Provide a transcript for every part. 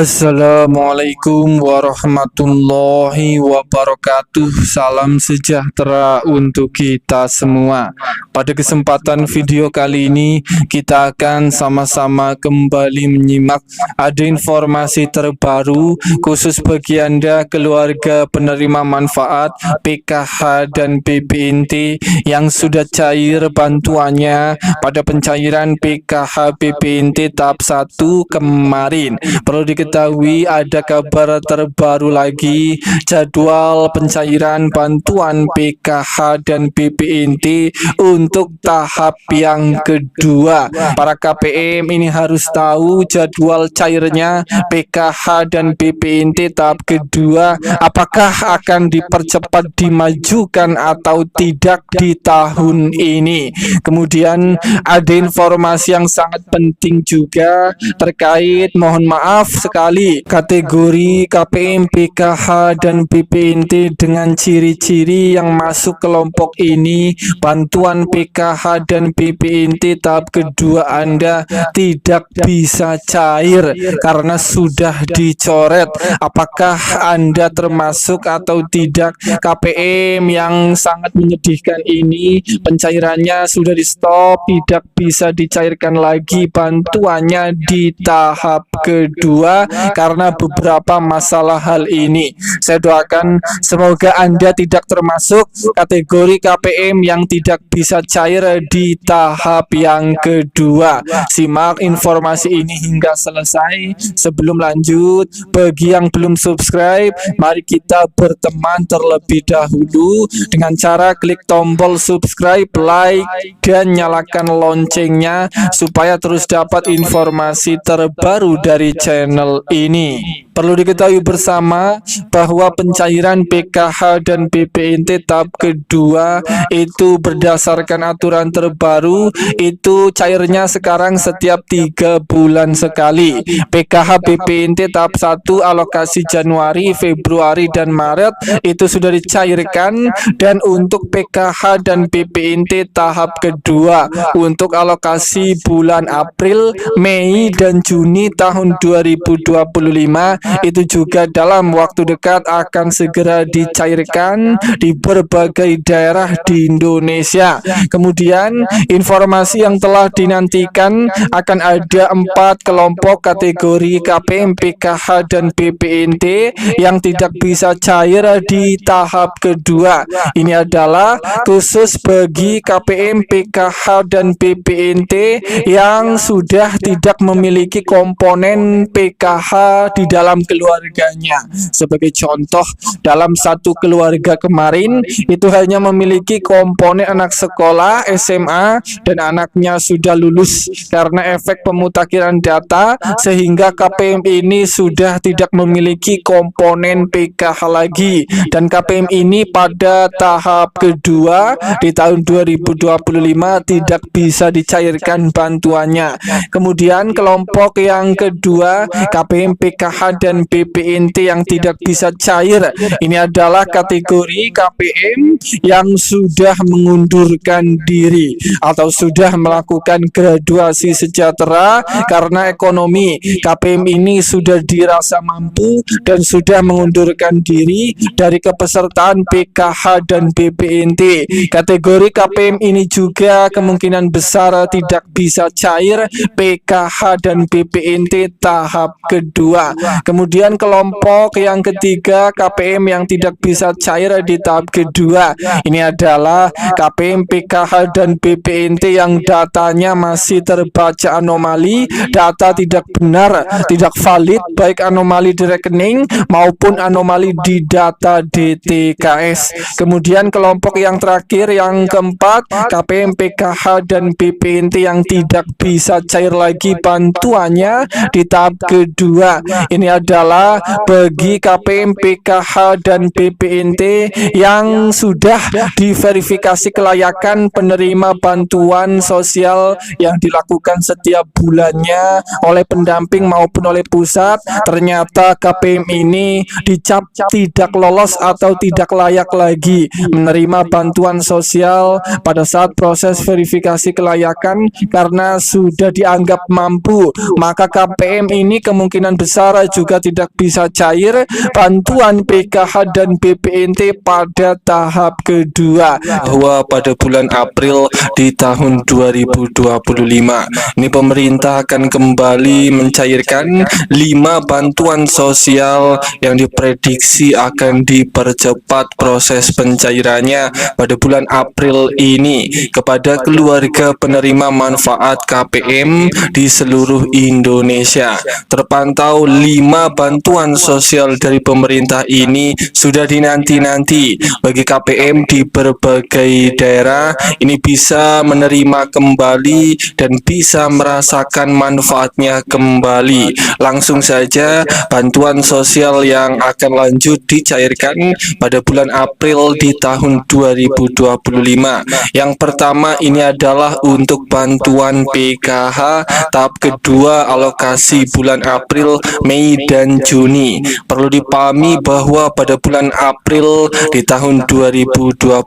Assalamualaikum warahmatullahi wabarakatuh. Salam sejahtera untuk kita semua. Pada kesempatan video kali ini kita akan sama-sama kembali menyimak ada informasi terbaru khusus bagi Anda keluarga penerima manfaat PKH dan BPNT yang sudah cair bantuannya pada pencairan PKH BPNT tahap 1 kemarin. Perlu diketahui ada kabar terbaru lagi, jadwal pencairan bantuan PKH dan BPNT untuk tahap yang kedua. Para KPM ini harus tahu jadwal cairnya PKH dan BPNT tahap kedua, apakah akan dipercepat, dimajukan atau tidak di tahun ini. Kemudian ada informasi yang sangat penting juga terkait, mohon maaf sekali, kategori KPM PKH dan BPNT dengan ciri-ciri yang masuk kelompok ini. Bantuan PKH dan BPNT tahap kedua Anda tidak bisa cair karena sudah dicoret. Apakah Anda termasuk atau tidak? KPM yang sangat menyedihkan ini, pencairannya sudah di stop, tidak bisa dicairkan lagi bantuannya di tahap kedua karena beberapa masalah hal ini. Saya doakan semoga Anda tidak termasuk kategori KPM yang tidak bisa cair di tahap yang kedua. Simak informasi ini hingga selesai. Sebelum lanjut, bagi yang belum subscribe, mari kita berteman terlebih dahulu dengan cara klik tombol subscribe, like, dan nyalakan loncengnya supaya terus dapat informasi terbaru dari channel ini. Perlu diketahui bersama bahwa pencairan PKH dan BPNT tahap kedua itu berdasarkan aturan terbaru, itu cairnya sekarang setiap 3 bulan sekali. PKH BPNT tahap 1 alokasi Januari, Februari, dan Maret itu sudah dicairkan, dan untuk PKH dan BPNT tahap kedua untuk alokasi bulan April, Mei, dan Juni tahun 2025 itu juga dalam waktu dekat akan segera dicairkan di berbagai daerah di Indonesia. Kemudian informasi yang telah dinantikan, akan ada 4 kelompok kategori KPM PKH dan BPNT yang tidak bisa cair di tahap kedua. Ini adalah khusus bagi KPM PKH dan BPNT yang sudah tidak memiliki komponen PKH di dalam keluarganya. Sebagai contoh, dalam satu keluarga kemarin itu hanya memiliki komponen anak sekolah SMA dan anaknya sudah lulus. Karena efek pemutakhiran data sehingga KPM ini sudah tidak memiliki komponen PKH lagi, dan KPM ini pada tahap kedua di tahun 2025 tidak bisa dicairkan bantuannya. Kemudian kelompok yang kedua KPM PKH dan BPNT yang tidak bisa cair, ini adalah kategori KPM yang sudah mengundurkan diri atau sudah melakukan graduasi sejahtera karena ekonomi. KPM ini sudah dirasa mampu dan sudah mengundurkan diri dari kepesertaan PKH dan BPNT. Kategori KPM ini juga kemungkinan besar tidak bisa cair PKH dan BPNT tahap kedua. Kemudian kelompok yang ketiga KPM yang tidak bisa cair di tahap kedua, ini adalah KPM PKH dan BPNT yang datanya masih terbaca anomali, data tidak benar, tidak valid, baik anomali di rekening maupun anomali di data DTKS. Kemudian kelompok yang terakhir yang keempat KPM PKH dan BPNT yang tidak bisa cair lagi bantuannya di tahap kedua, ini adalah bagi KPM PKH dan BPNT yang sudah diverifikasi kelayakan penerima bantuan sosial yang dilakukan setiap bulannya oleh pendamping maupun oleh pusat. Ternyata KPM ini dicap tidak lolos atau tidak layak lagi menerima bantuan sosial pada saat proses verifikasi kelayakan karena sudah dianggap mampu. Maka KPM ini kemungkinan besar juga juga tidak bisa cair bantuan PKH dan BPNT pada tahap kedua, bahwa pada bulan April di tahun 2025 ini pemerintah akan kembali mencairkan 5 bantuan sosial yang diprediksi akan dipercepat proses pencairannya pada bulan April ini kepada keluarga penerima manfaat KPM di seluruh Indonesia. Terpantau 5 bantuan sosial dari pemerintah ini sudah dinanti-nanti bagi KPM di berbagai daerah. Ini bisa menerima kembali dan bisa merasakan manfaatnya kembali. Langsung saja bantuan sosial yang akan lanjut dicairkan pada bulan April di tahun 2025. Yang pertama ini adalah untuk bantuan PKH tahap kedua alokasi bulan April, Mei, dan Juni. Perlu dipahami bahwa pada bulan April di tahun 2025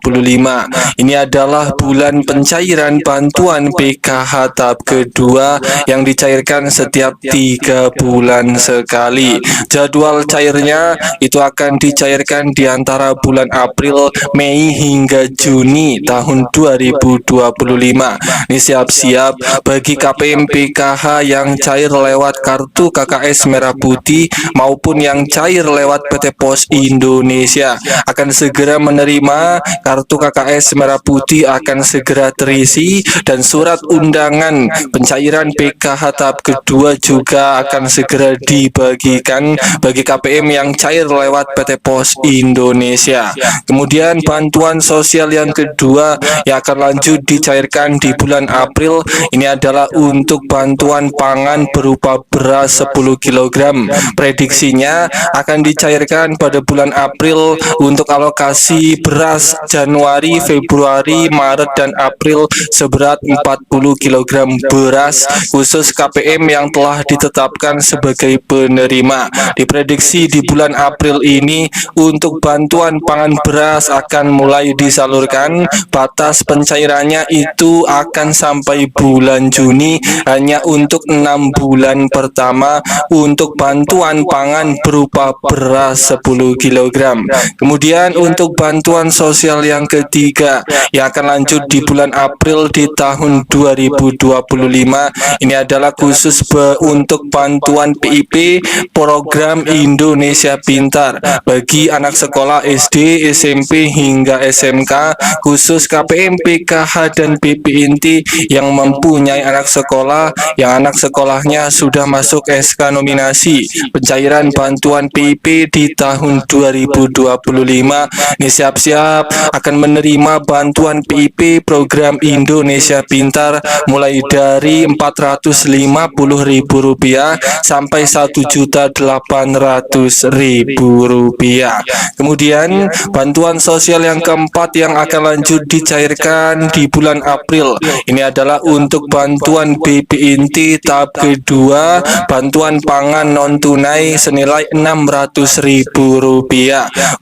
ini adalah bulan pencairan bantuan PKH tahap kedua yang dicairkan setiap 3 bulan sekali. Jadwal cairnya itu akan dicairkan di antara bulan April, Mei, hingga Juni tahun 2025. Ini siap-siap bagi KPM PKH yang cair lewat kartu KKS Merah Putih maupun yang cair lewat PT Pos Indonesia akan segera menerima kartu KKS Merah Putih, akan segera terisi, dan surat undangan pencairan PKH tahap kedua juga akan segera dibagikan bagi KPM yang cair lewat PT Pos Indonesia. Kemudian bantuan sosial yang kedua yang akan lanjut dicairkan di bulan April ini adalah untuk bantuan pangan berupa beras 10 kg. Prediksinya akan dicairkan pada bulan April untuk alokasi beras Januari, Februari, Maret, dan April seberat 40 kg beras khusus KPM yang telah ditetapkan sebagai penerima. Diprediksi di bulan April ini untuk bantuan pangan beras akan mulai disalurkan. Batas pencairannya itu akan sampai bulan Juni, hanya untuk 6 bulan pertama untuk bantuan pangan berupa beras 10 kg. Kemudian untuk bantuan sosial yang ketiga yang akan lanjut di bulan April di tahun 2025 ini adalah khusus untuk bantuan PIP program Indonesia Pintar bagi anak sekolah SD, SMP, hingga SMK, khusus KPM PKH dan BPNT yang mempunyai anak sekolah yang anak sekolahnya sudah masuk SK nominasi pencairan bantuan PIP di tahun 2025. Ini siap-siap akan menerima bantuan PIP program Indonesia Pintar mulai dari Rp450.000 sampai Rp1.800.000. Kemudian bantuan sosial yang keempat yang akan lanjut dicairkan di bulan April ini adalah untuk bantuan BPNT tahap kedua, bantuan pangan non tunai senilai Rp600.000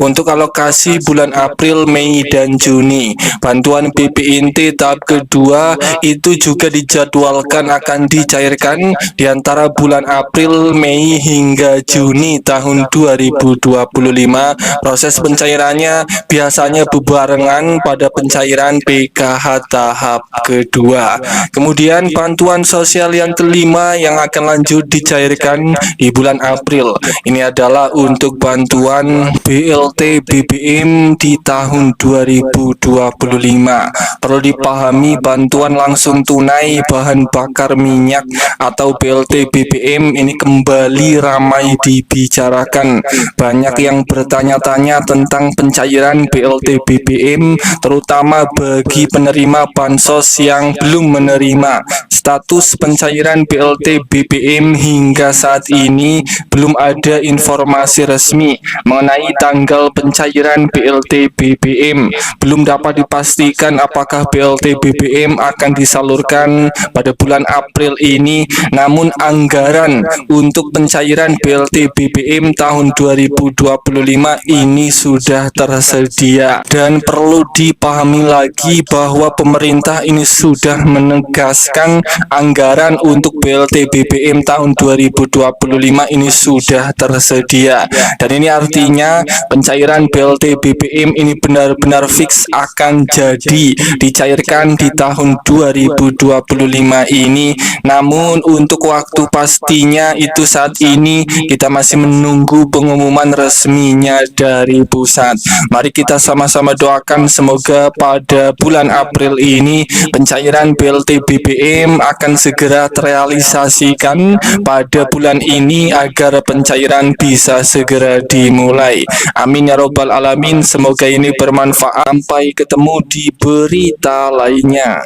untuk alokasi bulan April, Mei, dan Juni. Bantuan BPNT tahap kedua itu juga dijadwalkan akan dicairkan di antara bulan April, Mei, hingga Juni tahun 2025. Proses pencairannya biasanya bebarengan pada pencairan PKH tahap kedua. Kemudian bantuan sosial yang kelima yang akan lanjut dicairkan di bulan April ini adalah untuk bantuan BLT BBM di tahun 2025. Perlu dipahami bantuan langsung tunai bahan bakar minyak atau BLT BBM ini kembali ramai dibicarakan. Banyak yang bertanya-tanya tentang pencairan BLT BBM, terutama bagi penerima bansos yang belum menerima. Status pencairan BLT BBM hingga saat ini belum ada informasi resmi mengenai tanggal pencairan BLT BBM. Belum dapat dipastikan apakah BLT BBM akan disalurkan pada bulan April ini, namun anggaran untuk pencairan BLT BBM tahun 2025 ini sudah tersedia. Dan perlu dipahami lagi bahwa pemerintah ini sudah menegaskan anggaran untuk BLT BBM tahun 2025 ini sudah tersedia. Dan ini artinya pencairan BLT BBM ini benar-benar fix akan jadi dicairkan di tahun 2025 ini. Namun untuk waktu pastinya itu saat ini kita masih menunggu pengumuman resminya dari pusat. Mari kita sama-sama doakan semoga pada bulan April ini pencairan BLT BBM akan segera terrealisasikan pada bulan ini agar pencairan bisa segera dimulai. Amin ya robbal alamin. Semoga ini bermanfaat. Sampai ketemu di berita lainnya.